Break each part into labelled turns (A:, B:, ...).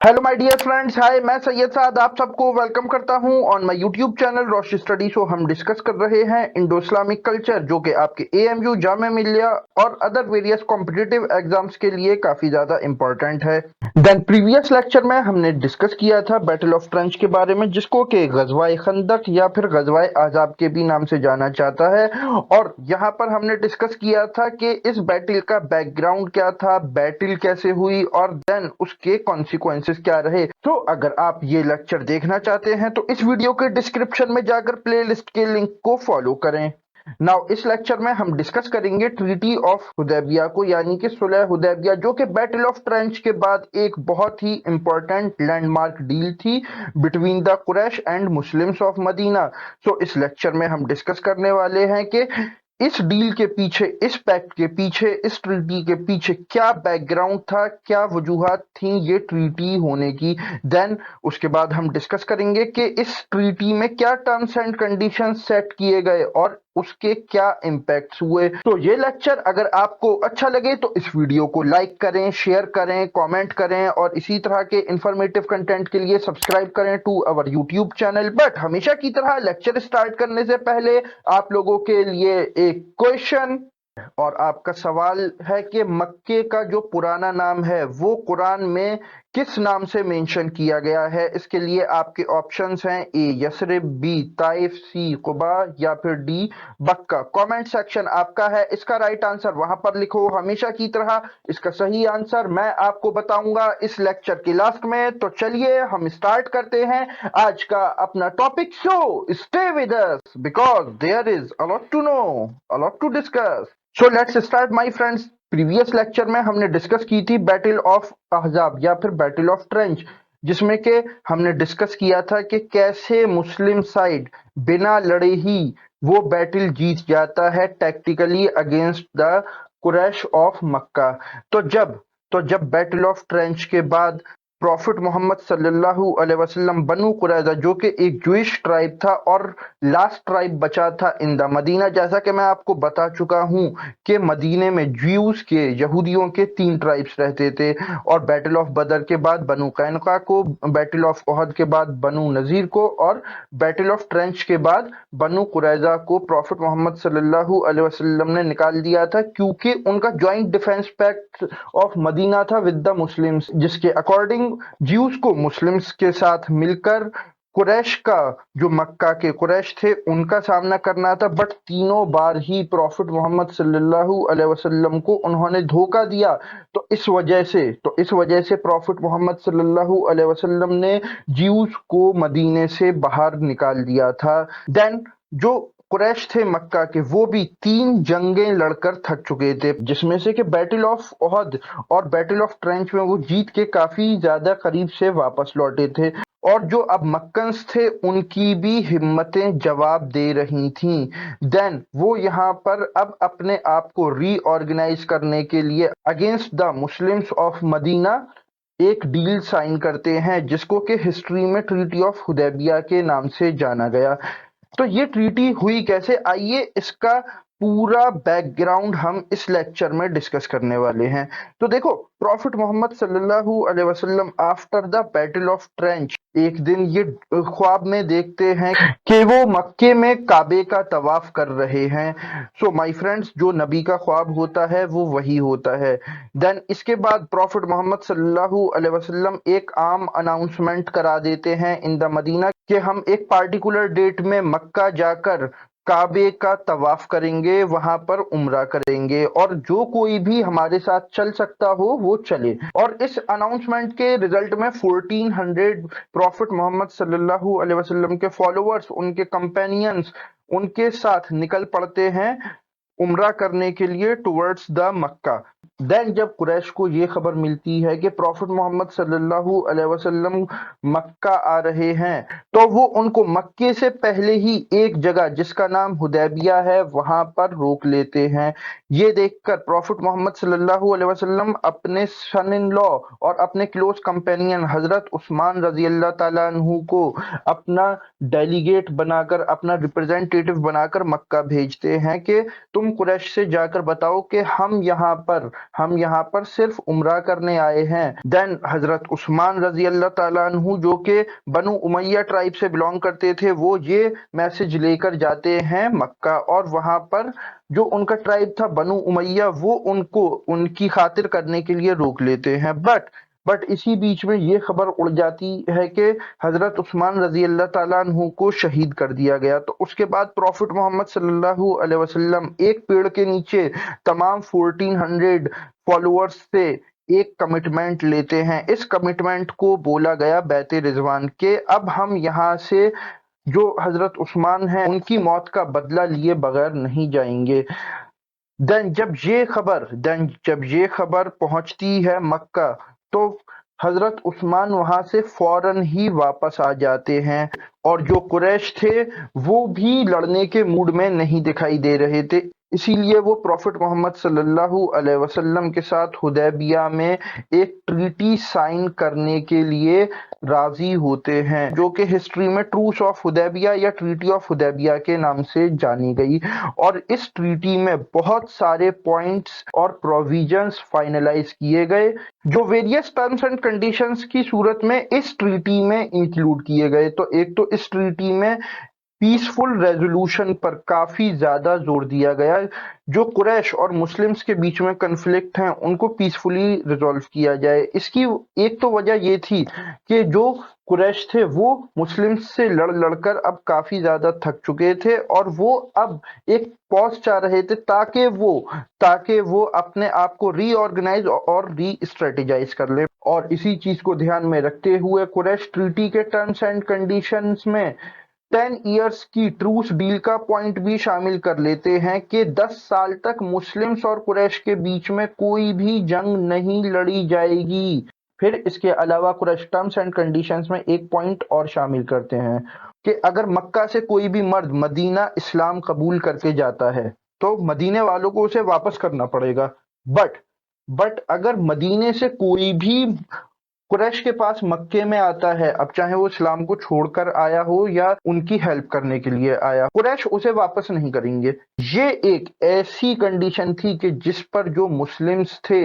A: Hello my dear friends, hi, मैं सैयद साद आप सबको वेलकम करता हूं on my YouTube channel Roshi study. Show हम डिस्कस कर रहे हैं इंडो इस्लामिक कल्चर, जो कि आपके एएमयू, जामिया मिलिया और अदर वेरियस कॉम्पिटिटिव एग्जाम्स के लिए काफी ज्यादा इंपॉर्टेंट है। देन प्रीवियस लेक्चर में हमने डिस्कस किया था बैटल ऑफ ट्रेंच के बारे में, जिसको कि गजवाए खंदक या फिर गजवाए आजाब के भी नाम से जाना जाता है। और यहाँ पर हमने डिस्कस किया था कि इस बैटल का बैकग्राउंड क्या था, बैटल कैसे हुई और देन उसके कॉन्सिक्वेंसेस क्या रहे। तो अगर आप ये लेक्चर देखना चाहते हैं तो इस वीडियो के डिस्क्रिप्शन में जाकर प्लेलिस्ट के लिंक को फॉलो करें। नाउ इस लेक्चर में हम डिस्कस करेंगे ट्रीटी ऑफ हुदैबिया को, यानी कि सुलह हुदैबिया, जो कि बैटल ऑफ ट्रेंच के बाद एक बहुत ही इंपॉर्टेंट लैंडमार्क डील थी between the Quraysh and Muslims of Medina. So इस लेक्चर में हम डिस्कस करने वाले हैं कि इस डील के पीछे, इस पैक्ट के पीछे, इस ट्रीटी के पीछे क्या बैकग्राउंड था, क्या वजूहात थी ये ट्रीटी होने की। देन उसके बाद हम डिस्कस करेंगे कि इस ट्रीटी में क्या टर्म्स एंड कंडीशंस सेट किए गए और उसके क्या इम्पैक्ट्स हुए। तो ये लेक्चर अगर आपको अच्छा लगे तो इस वीडियो को लाइक करें, शेयर करें, कमेंट करें और इसी तरह के इंफॉर्मेटिव कंटेंट के लिए सब्सक्राइब करें to our YouTube channel. But हमेशा की तरह लेक्चर स्टार्ट करने से पहले आप लोगों के लिए एक क्वेश्चन, और आपका सवाल है कि मक्के का जो पुराना नाम है वो कुरान में किस नाम से मेंशन किया गया है। इसके लिए आपके ऑप्शंस हैं ए यसरिब, बी ताइफ, सी कुबा या फिर डी बक्का। कमेंट सेक्शन आपका है, इसका राइट आंसर वहां पर लिखो। हमेशा की तरह इसका सही आंसर मैं आपको बताऊंगा इस लेक्चर के लास्ट में। तो चलिए हम स्टार्ट करते हैं आज का अपना topic. So stay with us because there is a lot to know, a lot to discuss. So let's start my friends. Previous lecture में हमने डिस्कस की थी बैटल ऑफ अहजाब या फिर बैटल ऑफ ट्रेंच, जिसमें के हमने डिस्कस किया था कि कैसे मुस्लिम साइड बिना लड़े ही वो बैटल जीत जाता है tactically against the Quraysh of Mecca. तो जब बैटल ऑफ ट्रेंच के बाद प्रॉफिट मोहम्मद सल्लल्लाहु अलैहि वसल्लम बनु कुरैजा, जो कि एक जूइश ट्राइब था और लास्ट ट्राइब बचा था इन द मदीना, जैसा कि मैं आपको बता चुका हूं कि मदीने में ज्यूज के, यहूदियों के 3 ट्राइब्स रहते थे। और बैटल ऑफ बदर के बाद बनु कैनुका को, बैटल ऑफ ओहद के बाद बनु नजीर को और बैटल ऑफ ट्रेंच के बाद बनु कुरैजा को प्रॉफिट मोहम्मद सल्लल्लाहु अलैहि वसल्लम ने निकाल दिया था, क्योंकि उनका joint defence pact of Medina था विद द मुस्लिम्स, जिसके अकॉर्डिंग ज्यूज को मुस्लिम्स के साथ मिलकर कुरैश का, जो मक्का के कुरैश थे, उनका सामना करना था। बट तीनों बार ही प्रॉफिट मोहम्मद सल्लल्लाहु अलैहि वसल्लम को उन्होंने धोखा दिया। तो इस वजह से प्रॉफिट मोहम्मद सल्लल्लाहु अलैहि वसल्लम ने ज्यूज को मदीने से बाहर निकाल दिया था। देन जो कुरैश थे मक्का के, वो भी 3 जंगें लड़कर थक चुके थे, जिसमें से कि बैटल ऑफ ओहद और बैटल ऑफ ट्रेंच में वो जीत के काफी ज्यादा करीब से वापस लौटे थे। और जो अब मक्कन्स थे उनकी भी हिम्मतें जवाब दे रही थीं। देन वो यहाँ पर अब अपने आप को रीऑर्गेनाइज करने के लिए against the Muslims of Medina एक डील साइन करते हैं, जिसको कि हिस्ट्री में ट्रीटी ऑफ हुदैबिया के नाम से जाना गया। तो ये ट्रीटी हुई कैसे, आइए इसका पूरा बैकग्राउंड हम इस लेक्चर में डिस्कस करने वाले हैं। तो देखो, प्रॉफिट मोहम्मद सल्लल्लाहु अलैहि वसल्लम after the battle of trench एक दिन ये ख्वाब में देखते हैं कि वो मक्के में काबे का तवाफ कर रहे हैं। सो माय फ्रेंड्स, जो नबी का ख्वाब होता है वो वही होता है। देन इसके बाद प्रॉफिट मोहम्मद सल्लल्लाहु अलैहि वसल्लम एक आम अनाउंसमेंट करा देते हैं इन द मदीना कि हम एक पार्टिकुलर डेट में मक्का जाकर काबे का तवाफ करेंगे, वहां पर उम्रा करेंगे और जो कोई भी हमारे साथ चल सकता हो वो चले। और इस अनाउंसमेंट के रिजल्ट में 1400 प्रॉफिट मोहम्मद सल्लल्लाहु अलैहि वसल्लम के फॉलोअर्स, उनके कंपेनियंस उनके साथ निकल पड़ते हैं उम्रा करने के लिए टुवर्ड्स द मक्का। देन जब कुरैश को ये खबर मिलती है कि प्रॉफिट मोहम्मद सल्लल्लाहु अलैहि वसल्लम मक्का आ रहे हैं, तो वो उनको मक्के से पहले ही एक जगह जिसका नाम हुदैबिया है वहां पर रोक लेते हैं। ये देखकर प्रॉफिट मोहम्मद सल्लल्लाहु अलैहि वसल्लम अपने सन इन लॉ और अपने क्लोज कंपेनियन हजरत उस्मान रजी अल्लाह ताला अन्हु को अपना डेलीगेट बनाकर, अपना रिप्रेजेंटेटिव बनाकर मक्का भेजते हैं कि तुम तुम कुरैश से जाकर बताओ कि हम यहाँ पर सिर्फ उम्रा करने आए हैं। देन हजरत उस्मान रजी अल्लाह ताला अन्हु, जो कि बनु उमैया ट्राइब से बिलोंग करते थे, वो ये मैसेज लेकर जाते हैं मक्का, और वहां पर जो उनका ट्राइब था बनु उमैया, वो उनको उनकी खातिर करने के लिए रोक लेते हैं। बट इसी बीच में ये खबर उड़ जाती है कि हजरत उस्मान रजी अल्लाह ताला अन्हु को शहीद कर दिया गया। तो उसके बाद प्रॉफिट मोहम्मद सल्लल्लाहु अलैहि वसल्लम एक पेड़ के नीचे तमाम 1400 फॉलोअर्स से एक कमिटमेंट लेते हैं। इस कमिटमेंट को बोला गया बैत रिजवान के अब हम यहाँ से जो हजरत उस्मान हैं उनकी मौत का बदला लिए बगैर नहीं जाएंगे। देन जब ये खबर पहुंचती है मक्का, तो हजरत उस्मान वहां से फौरन ही वापस आ जाते हैं, और जो कुरैश थे वो भी लड़ने के मूड में नहीं दिखाई दे रहे थे। इसीलिए वो प्रॉफिट मोहम्मद सल्लल्लाहु अलैहि वसल्लम के साथ हुदैबिया में एक ट्रीटी साइन करने के लिए राजी होते हैं, जो कि हिस्ट्री में ट्रूस ऑफ हुदैबिया या ट्रीटी ऑफ हुदैबिया के नाम से जानी गई। और इस ट्रीटी में बहुत सारे पॉइंट्स और प्रोविजंस फाइनलाइज किए गए, जो वेरियस टर्म्स एंड कंडीशंस की सूरत में इस ट्रीटी में इंक्लूड किए गए। तो एक तो इस ट्रीटी में पीसफुल रेजोल्यूशन पर काफी ज्यादा जोर दिया गया। जो कुरैश और मुस्लिम्स के बीच में कन्फ्लिक्ट हैं उनको पीसफुली रिजॉल्व किया जाए। इसकी एक तो वजह ये थी कि जो कुरैश थे वो मुस्लिम्स से लड़कर अब काफी ज्यादा थक चुके थे, और वो अब एक पॉज चाह रहे थे ताकि वो अपने आप को रीऑर्गेनाइज और री स्ट्रेटेजाइज कर ले। और इसी चीज को ध्यान में रखते हुए कुरैश ट्रीटी के टर्म्स एंड कंडीशंस में 10 इयर्स की ट्रूस डील का पॉइंट भी शामिल कर लेते हैं कि 10 साल तक मुस्लिम्स और कुरैश के बीच में कोई भी जंग नहीं लड़ी जाएगी। फिर इसके अलावा कुरैश टर्म्स एंड कंडीशंस में एक पॉइंट और शामिल करते हैं कि अगर मक्का से कोई भी मर्द मदीना इस्लाम कबूल करके जाता है तो मदीने वालों को उसे वापस करना पड़ेगा। बट अगर मदीने से कोई भी कुरैश के पास मक्के में आता है, अब चाहे वो इस्लाम को छोड़कर आया हो या उनकी हेल्प करने के लिए आया, कुरैश उसे वापस नहीं करेंगे। ये एक ऐसी कंडीशन थी कि जिस पर जो मुस्लिम्स थे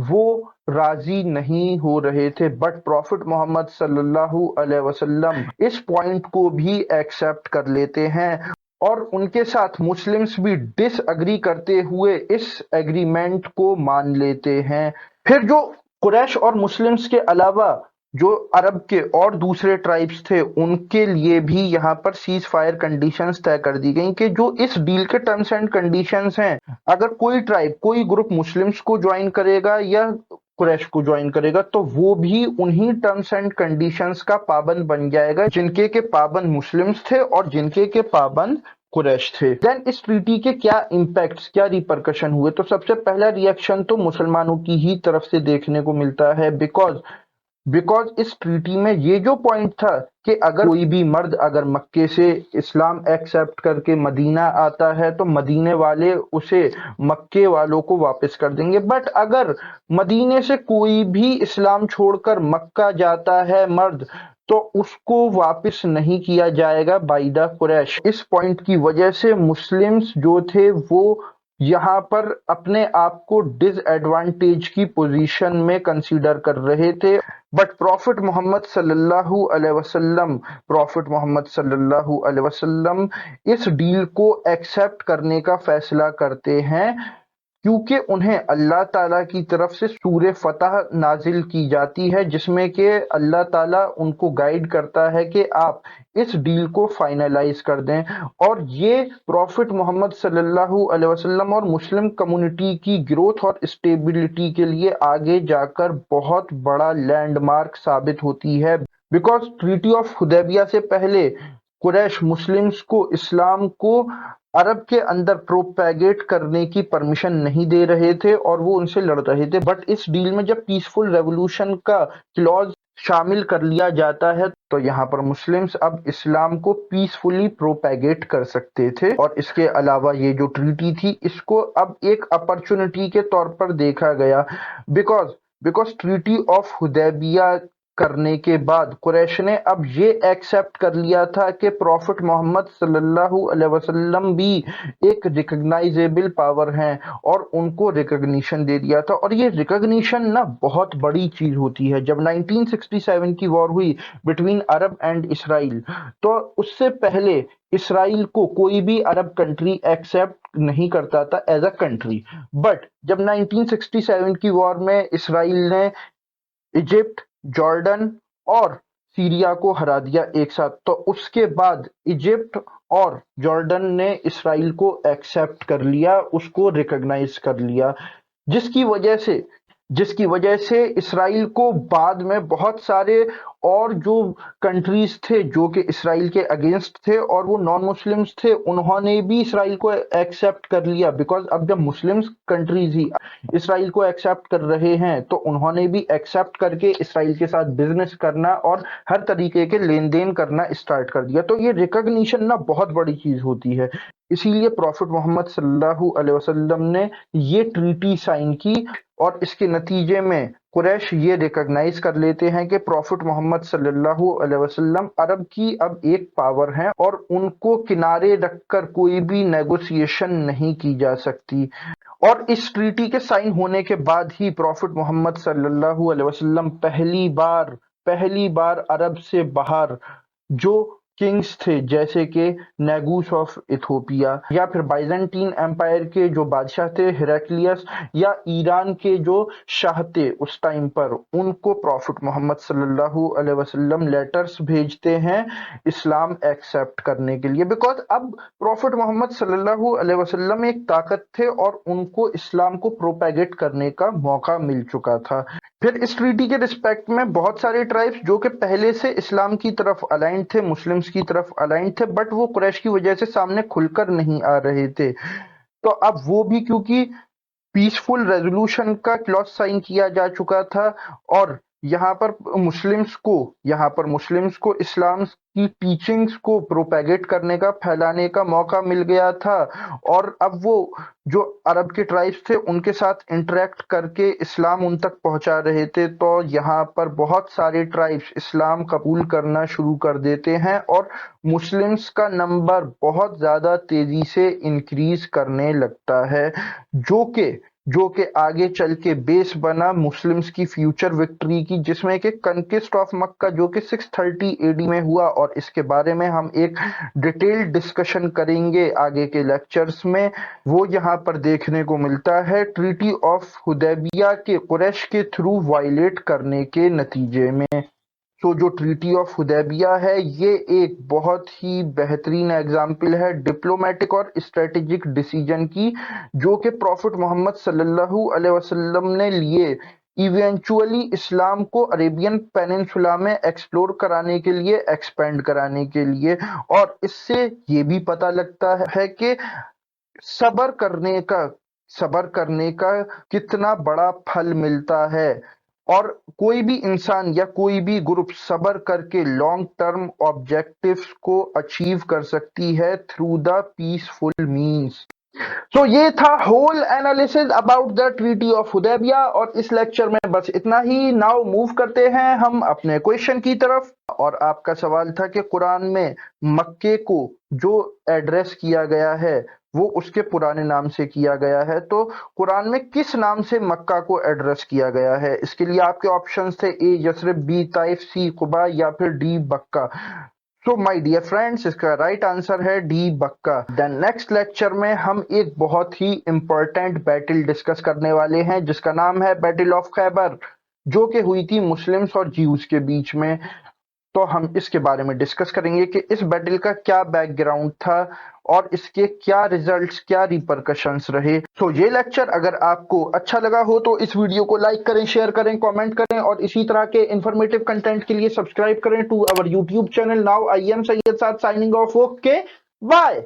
A: वो राजी नहीं हो रहे थे, बट प्रॉफिट मोहम्मद सल्लल्लाहु अलैहि वसल्लम इस पॉइंट को भी एक्सेप्ट कर लेते हैं, और उनके साथ मुस्लिम्स भी डिसएग्री करते हुए इस एग्रीमेंट को मान लेते हैं। फिर जो कुरैश और मुस्लिम्स के अलावा जो अरब के और दूसरे ट्राइब्स थे उनके लिए भी यहाँ पर सीज फायर कंडीशंस तय कर दी गई कि जो इस डील के टर्म्स एंड कंडीशंस हैं, अगर कोई ट्राइब कोई ग्रुप मुस्लिम्स को ज्वाइन करेगा या कुरैश को ज्वाइन करेगा तो वो भी उन्हीं टर्म्स एंड कंडीशंस का पाबंद बन जाएगा जिनके के पाबंद मुस्लिम्स थे और जिनके के पाबंद कुरैश थे। देन इस ट्रीटी के क्या इंपैक्ट्स, क्या रिपरकशन हुए, तो सबसे पहला रिएक्शन तो मुसलमानों की ही तरफ से देखने को मिलता है, बिकॉज इस ट्रीटी में ये जो पॉइंट था कि अगर कोई भी मर्द अगर मक्के से इस्लाम एक्सेप्ट करके मदीना आता है तो मदीने वाले उसे मक्के वालों को वापस कर देंगे, बट अगर मदीने से कोई भी इस्लाम छोड़कर मक्का जाता है मर्द तो उसको वापस नहीं किया जाएगा बाय द कुरैश। इस पॉइंट की वजह से मुस्लिम्स जो थे वो यहाँ पर अपने आप को डिसएडवांटेज की पोजीशन में कंसीडर कर रहे थे, बट प्रॉफिट मोहम्मद सल्लल्लाहु अलैहि वसल्लम इस डील को एक्सेप्ट करने का फैसला करते हैं, क्योंकि उन्हें अल्लाह ताला की तरफ से सूरे फतह नाजिल की जाती है जिसमें कि अल्लाह ताला उनको गाइड करता है कि आप इस डील को फाइनलाइज कर दें। और ये प्रॉफिट मोहम्मद सल्लल्लाहु अलैहि वसल्लम और मुस्लिम कम्युनिटी की ग्रोथ और स्टेबिलिटी के लिए आगे जाकर बहुत बड़ा लैंडमार्क साबित होती है, बिकॉज ट्रीटी ऑफ हुदैबिया से पहले कुरैश मुस्लिम्स को इस्लाम को अरब के अंदर प्रोपेगेट करने की परमिशन नहीं दे रहे थे और वो उनसे लड़ रहे थे, बट इस डील में जब पीसफुल रेवोल्यूशन का क्लॉज शामिल कर लिया जाता है तो यहाँ पर मुस्लिम्स अब इस्लाम को पीसफुली प्रोपेगेट कर सकते थे। और इसके अलावा ये जो ट्रीटी थी इसको अब एक अपॉर्चुनिटी के तौर पर देखा गया, बिकॉज ट्रीटी ऑफ हुदैबिया करने के बाद कुरैश ने अब ये एक्सेप्ट कर लिया था कि प्रॉफिट मोहम्मद सल्लल्लाहु अलैहि वसल्लम भी एक रिकग्नाइजेबल पावर हैं और उनको रिकग्निशन दे दिया था। और ये रिकग्निशन ना बहुत बड़ी चीज होती है। जब 1967 की वॉर हुई बिटवीन अरब एंड इसराइल, तो उससे पहले इसराइल को कोई भी अरब कंट्री एक्सेप्ट नहीं करता था एज अ कंट्री। बट जब 1967 की वॉर में इसराइल ने इजिप्ट, जॉर्डन और सीरिया को हरा दिया एक साथ, तो उसके बाद इजिप्ट और जॉर्डन ने इसराइल को एक्सेप्ट कर लिया, उसको रिकॉग्नाइज कर लिया, जिसकी वजह से जिसकी वजह से इसराइल को बाद में बहुत सारे और जो कंट्रीज थे जो कि इसराइल के अगेंस्ट थे और वो नॉन मुस्लिम्स थे, उन्होंने भी इसराइल को एक्सेप्ट कर लिया। बिकॉज अब जब मुस्लिम्स कंट्रीज ही इसराइल को एक्सेप्ट कर रहे हैं, तो उन्होंने भी एक्सेप्ट करके इसराइल के साथ बिजनेस करना और हर तरीके के लेन देन करना स्टार्ट कर दिया। तो ये रिकॉग्निशन ना बहुत बड़ी चीज होती है। इसीलिए प्रॉफिट मोहम्मद सल्लल्लाहु अलैहि वसल्लम ने ये ट्रीटी साइन की और इसके नतीजे में कुरैश ये रिकॉग्नाइज कर लेते हैं कि प्रॉफिट मोहम्मद सल्लल्लाहु अलैहि वसल्लम अरब की अब एक पावर हैं और उनको किनारे रखकर कोई भी नेगोशिएशन नहीं की जा सकती। और इस ट्रीटी के साइन होने के बाद ही प्रॉफिट मोहम्मद सल्लल्लाहु अलैहि वसल्लम पहली बार अरब से बाहर जो किंग्स थे, जैसे कि नेगूस ऑफ इथोपिया, या फिर बाइजेंटीन एम्पायर के जो बादशाह थे हेराक्लियस, या ईरान के जो शाह थे उस टाइम पर, उनको प्रॉफिट मोहम्मद सल्लल्लाहु अलैहि वसल्लम लेटर्स भेजते हैं इस्लाम एक्सेप्ट करने के लिए। बिकॉज अब प्रॉफिट मोहम्मद सल्लल्लाहु अलैहि वसल्लम एक ताकत थे और उनको इस्लाम को प्रोपेगेट करने का मौका मिल चुका था। फिर इस ट्रीटी के रिस्पेक्ट में बहुत सारे ट्राइब्स जो कि पहले से इस्लाम की तरफ अलाइंड थे, मुस्लिम्स की तरफ अलाइंड थे, बट वो कुरैश की वजह से सामने खुलकर नहीं आ रहे थे, तो अब वो भी क्योंकि पीसफुल रेजोल्यूशन का क्लॉज साइन किया जा चुका था और यहाँ पर मुस्लिम्स को इस्लाम की टीचिंग्स को प्रोपेगेट करने का, फैलाने का मौका मिल गया था। और अब वो जो अरब के ट्राइब्स थे उनके साथ इंटरेक्ट करके इस्लाम उन तक पहुंचा रहे थे, तो यहाँ पर बहुत सारे ट्राइब्स इस्लाम कबूल करना शुरू कर देते हैं और मुस्लिम्स का नंबर बहुत ज्यादा तेजी से इंक्रीज करने लगता है, जो कि आगे चल के बेस बना मुस्लिम्स की फ्यूचर विक्ट्री की, जिसमें कि कनकिस्ट ऑफ मक्का जो कि 630 एडी में हुआ। और इसके बारे में हम एक डिटेल्ड डिस्कशन करेंगे आगे के लेक्चर्स में। वो यहाँ पर देखने को मिलता है ट्रीटी ऑफ हुदैबिया के कुरैश के थ्रू वायलेट करने के नतीजे में। तो जो ट्रीटी ऑफ हुदैबिया है, ये एक बहुत ही बेहतरीन एग्जाम्पल है डिप्लोमेटिक और स्ट्रेटेजिक डिसीजन की, जो कि प्रॉफिट मोहम्मद सल्लल्लाहु अलैहि वसल्लम ने लिए इवेंचुअली इस्लाम को अरेबियन पेनिनसुला में एक्सप्लोर कराने के लिए, एक्सपेंड कराने के लिए। और इससे ये भी पता लगता है कि सबर करने का कितना बड़ा फल मिलता है। और कोई भी इंसान या कोई भी ग्रुप सबर करके लॉन्ग टर्म ऑब्जेक्टिव्स को अचीव कर सकती है थ्रू द पीसफुल मीन्स। तो ये था whole analysis about the treaty of Hudaibiya और इस लेक्चर में बस इतना ही। नाउ मूव करते हैं हम अपने क्वेश्चन की तरफ। और आपका सवाल था कि कुरान में मक्के को जो एड्रेस किया गया है वो उसके पुराने नाम से किया गया है, तो कुरान में किस नाम से मक्का को एड्रेस किया गया है? इसके लिए आपके ऑप्शंस थे ए यसरिब, बी ताइफ, सी कुबा या फिर डी बक्का। सो माय डियर फ्रेंड्स, इसका राइट आंसर है डी बक्का। देन नेक्स्ट लेक्चर में हम एक बहुत ही इंपॉर्टेंट बैटल डिस्कस करने वाले हैं जिसका नाम है बैटल ऑफ खैबर, जो कि हुई थी मुस्लिम्स और ज्यूज के बीच में। तो हम इसके बारे में डिस्कस करेंगे कि इस बैटल का क्या बैकग्राउंड था और इसके क्या रिजल्ट्स, क्या रिपरकशंस रहे। तो ये लेक्चर अगर आपको अच्छा लगा हो तो इस वीडियो को लाइक करें, शेयर करें, कमेंट करें और इसी तरह के इंफॉर्मेटिव कंटेंट के लिए सब्सक्राइब करें to our YouTube channel. Now I am Syed Saad signing off. Okay, bye.